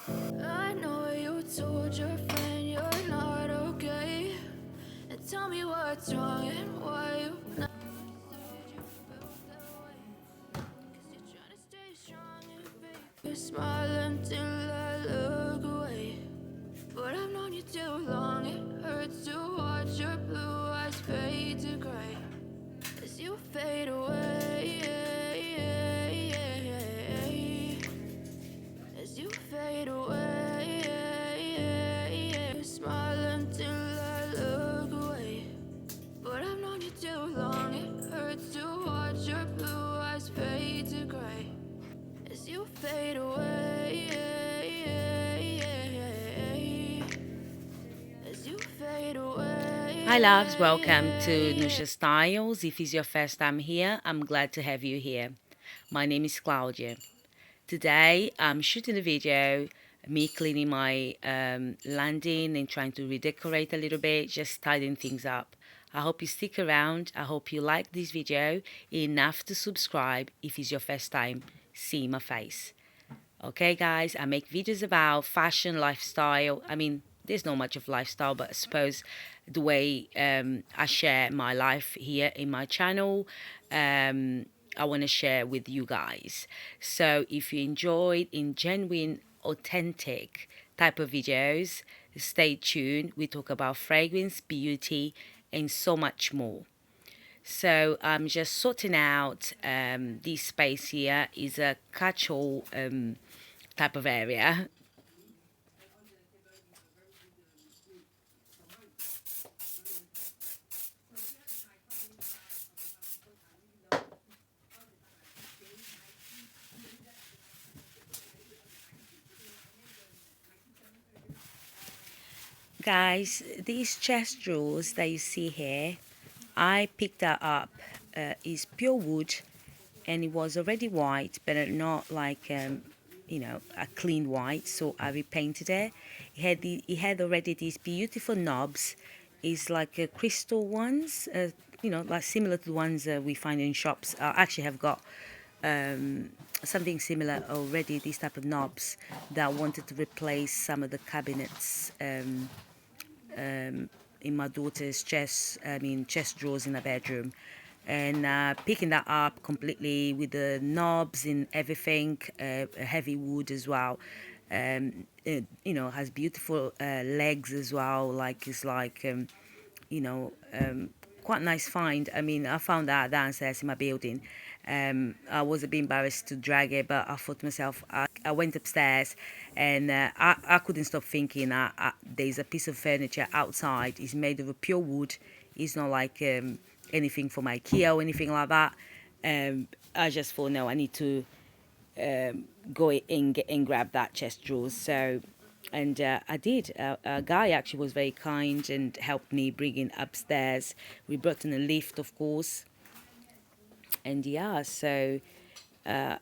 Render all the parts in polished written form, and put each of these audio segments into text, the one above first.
I know you told your friend you're not okay. And tell me what's wrong and why you never said you felt that way. 'Cause you're trying to stay strong and fake. You smile until I look away. But I've known you too long, it hurts to watch your blue eyes fade to gray as you fade away. As you fade away, you smile until I look away. But I've known you too long, it hurts to watch your blue eyes fade to gray as you fade away. As you fade away. Hi, loves. Welcome to Nusha Styles. If it's your first time here, I'm glad to have you here. My name is Claudia. Today, I'm shooting a video, me cleaning my landing and trying to redecorate a little bit, just tidying things up. I hope you stick around. I hope you like this video enough to subscribe if it's your first time seeing my face. Okay, guys, I make videos about fashion, lifestyle. I mean, there's not much of lifestyle, but I suppose the way I share my life here in my channel, I want to share with you guys. So if you enjoyed in genuine, authentic type of videos, stay tuned. We talk about fragrance, beauty, and so much more. So I'm just sorting out this space here is a catch-all type of area. Guys, these chest drawers that you see here, I picked that up. Is pure wood, and it was already white, but not like a clean white. So I repainted it. It had already these beautiful knobs. It's like crystal ones, like similar to the ones we find in shops. I actually have got something similar already. These type of knobs that I wanted to replace some of the cabinets. In my daughter's chest drawers in the bedroom, and picking that up completely with the knobs and everything, heavy wood as well. Has beautiful legs as well. Like it's like quite nice find. I mean, I found that downstairs in my building. I was a bit embarrassed to drag it, but I thought to myself, I went upstairs, and I couldn't stop thinking. There's a piece of furniture outside. It's made of a pure wood. It's not like anything from IKEA or anything like that. I just thought, no, I need to go and grab that chest drawers. So, and I did. A guy actually was very kind and helped me bring it upstairs. We brought in a lift, of course, and yeah. So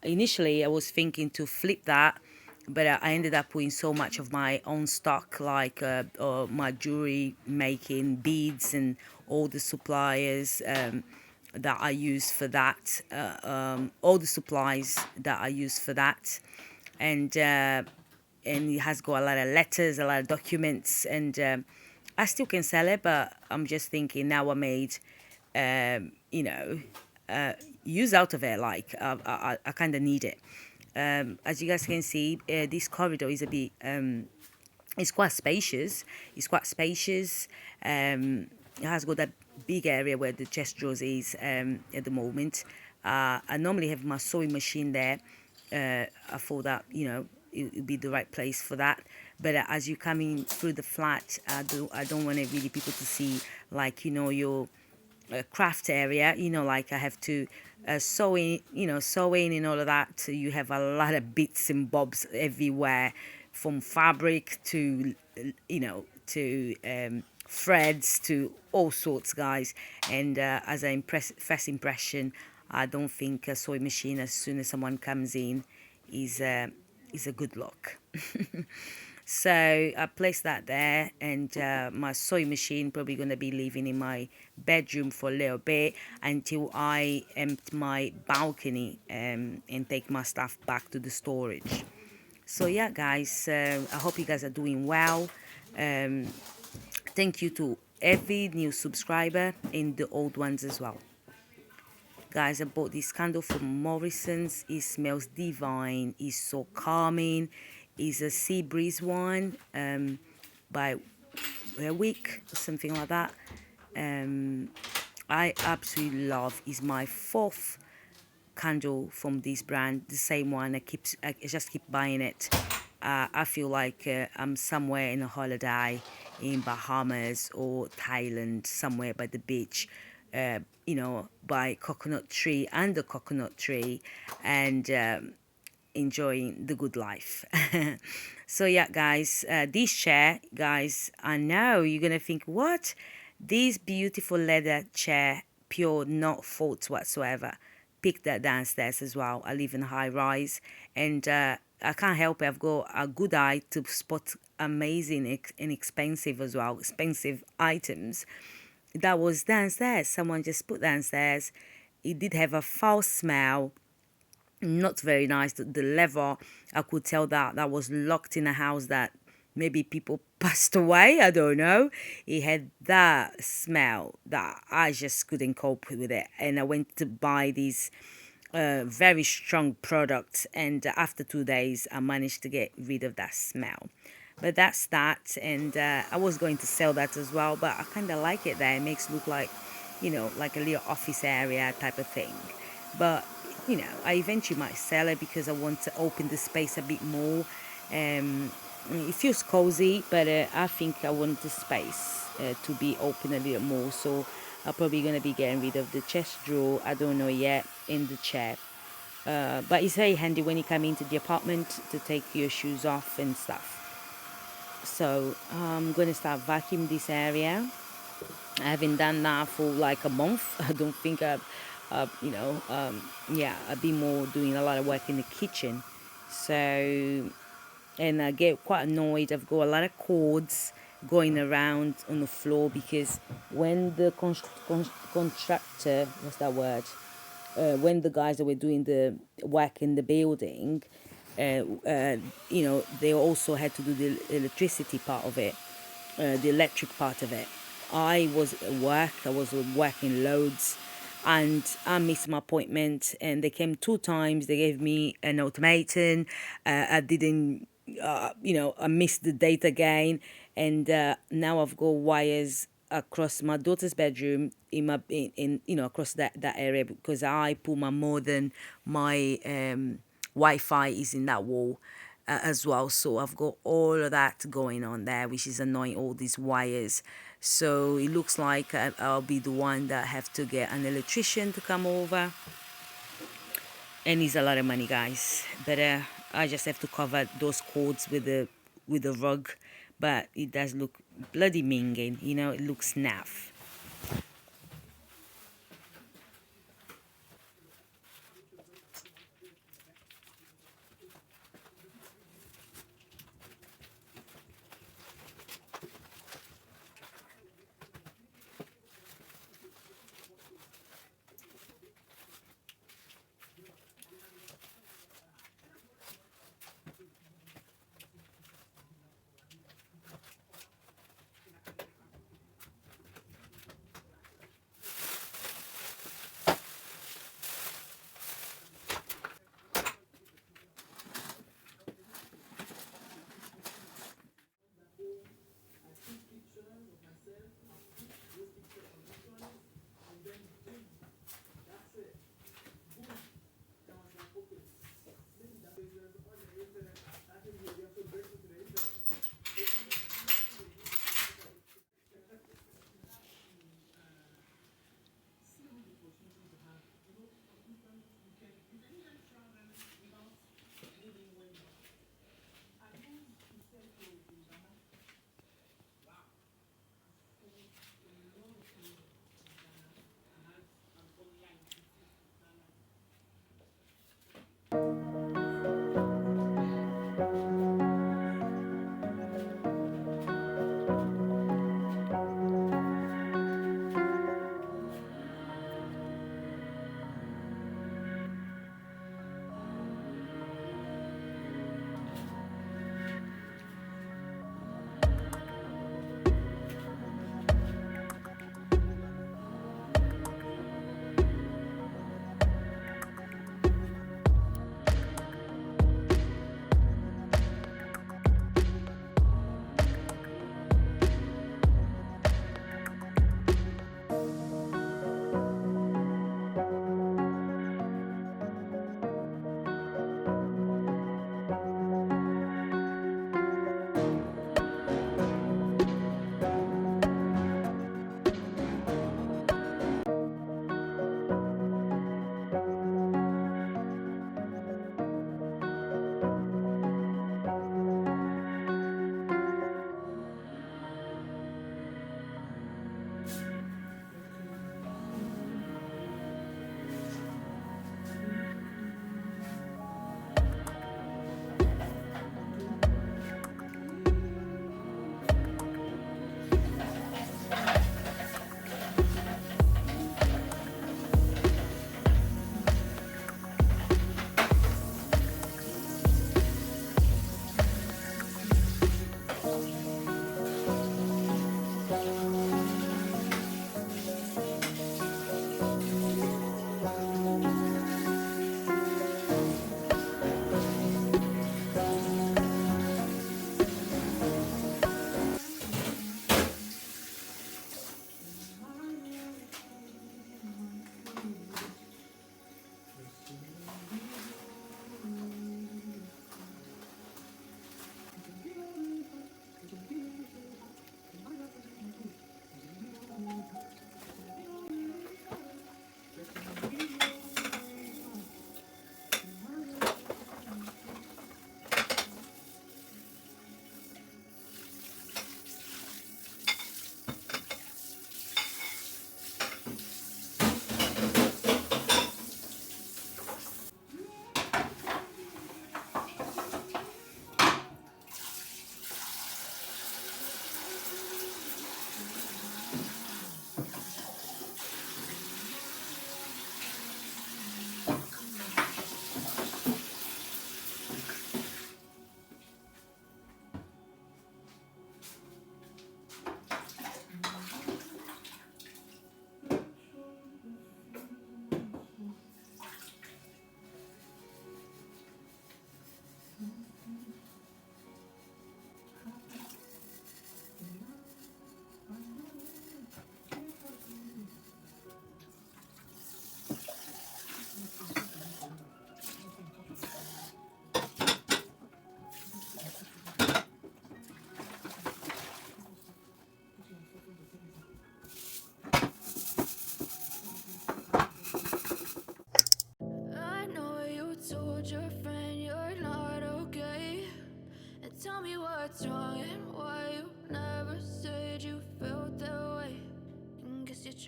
initially, I was thinking to flip that, but I ended up putting so much of my own stock, like my jewelry making, beads, and all the suppliers. That I use for that, all the supplies that I use for that, and it has got a lot of letters, a lot of documents, and I still can sell it, but I'm just thinking now I made, you know, use out of it. Like I kind of need it. As you guys can see, this corridor is a bit. It's quite spacious. It's quite spacious. It has got that big area where the chest drawers is at the moment. I normally have my sewing machine there. I thought that it would be the right place for that. But as you're coming through the flat, I don't want really people to see like your craft area. Like I have to sewing and all of that. So you have a lot of bits and bobs everywhere, from fabric to threads to all sorts, guys. And as a first impression, I don't think a sewing machine, as soon as someone comes in, is a good look. So I placed that there, and my sewing machine probably going to be living in my bedroom for a little bit until I empty my balcony and take my stuff back to the storage. So yeah, guys, I hope you guys are doing well. um, Thank you to every new subscriber and the old ones as well. Guys, I bought this candle from Morrison's. It smells divine. It's so calming. It's a sea breeze one, by a week or something like that. I absolutely love. It's my fourth candle from this brand, the same one. I just keep buying it. I feel like I'm somewhere in a holiday in Bahamas or Thailand, somewhere by the beach, by coconut tree, under coconut tree, and enjoying the good life. So yeah, guys, this chair, guys, I know you're gonna think, what? This beautiful leather chair, pure, not faults whatsoever. Pick that downstairs as well. I live in high rise, and I can't help it. I've got a good eye to spot amazing and expensive as well, expensive items that was downstairs. Someone just put downstairs. It did have a foul smell, not very nice. The leather, I could tell that was locked in a house that maybe people passed away. I don't know. It had that smell that I just couldn't cope with it, and I went to buy these very strong products, and after 2 days I managed to get rid of that smell. But that's that, and I was going to sell that as well, but I kind of like it there. It makes it look like, like a little office area type of thing. But I eventually might sell it because I want to open the space a bit more. It feels cozy, but I think I want the space to be open a little more. So I'm probably going to be getting rid of the chest drawer. I don't know yet, in the chair. But it's very handy when you come into the apartment to take your shoes off and stuff. So I'm going to start vacuuming this area. I haven't done that for like a month. I don't think I've been more doing a lot of work in the kitchen. So, and I get quite annoyed. I've got a lot of cords going around on the floor because when the contractor, what's that word? When the guys that were doing the work in the building, they also had to do the electricity part of it, the electric part of it. I was at work, I was working loads, and I missed my appointment, and they came 2 times. They gave me an ultimatum. I didn't, I missed the date again, and now I've got wires across my daughter's bedroom across that area, because I put my modem, my Wi-Fi is in that wall as well. So I've got all of that going on there, which is annoying, all these wires. So it looks like I'll be the one that have to get an electrician to come over, and it's a lot of money, guys. But I just have to cover those cords with the rug. But it does look bloody minging, it looks naff.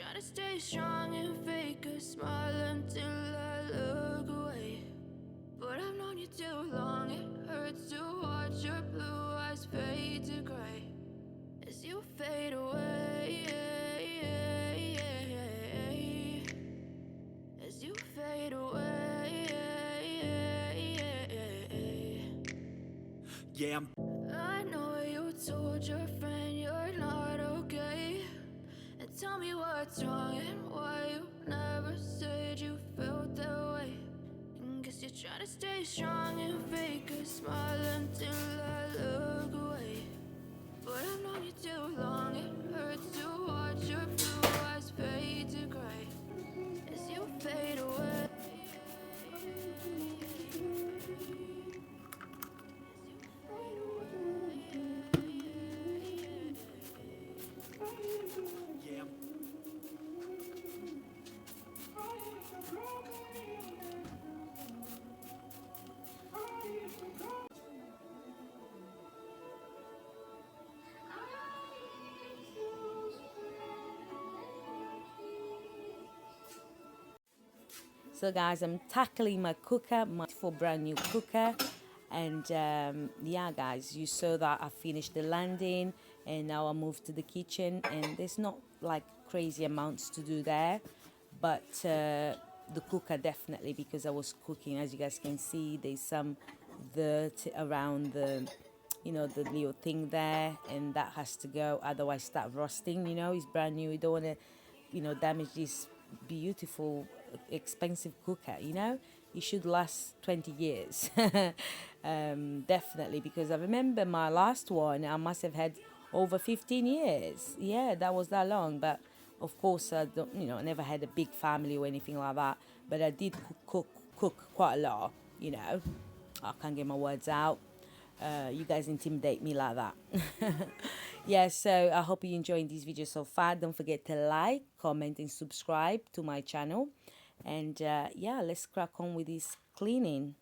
trying to stay strong and fake a smile until I look away. But I've known you too long, it hurts to watch your blue eyes fade to gray as you fade away. As you fade away. Yeah, I know you told your friend you're not okay. And tell me what's wrong and why you never said you felt that way. And guess you're trying to stay strong and fake a smile until I look away. But I've known you too long, it hurts to watch your blue eyes fade to gray as you fade away. yeah. So guys, I'm tackling my cooker, my for brand new cooker. And yeah guys, you saw that I finished the landing and now I moved to the kitchen, and there's not like crazy amounts to do there, but the cooker definitely, because I was cooking, as you guys can see, there's some dirt around the, you know, the little thing there, and that has to go, otherwise start rusting. You know, it's brand new, you don't want to, you know, damage this beautiful expensive cooker. You know, it should last 20 years. Definitely, because I remember my last one, I must have had over 15 years. Yeah, that was that long. But of course, I don't, you know, I never had a big family or anything like that, but I did cook quite a lot. You know, I can't get my words out. You guys intimidate me like that. Yeah, so I hope you enjoyed this video so far. Don't forget to like, comment and subscribe to my channel. And yeah, let's crack on with this cleaning.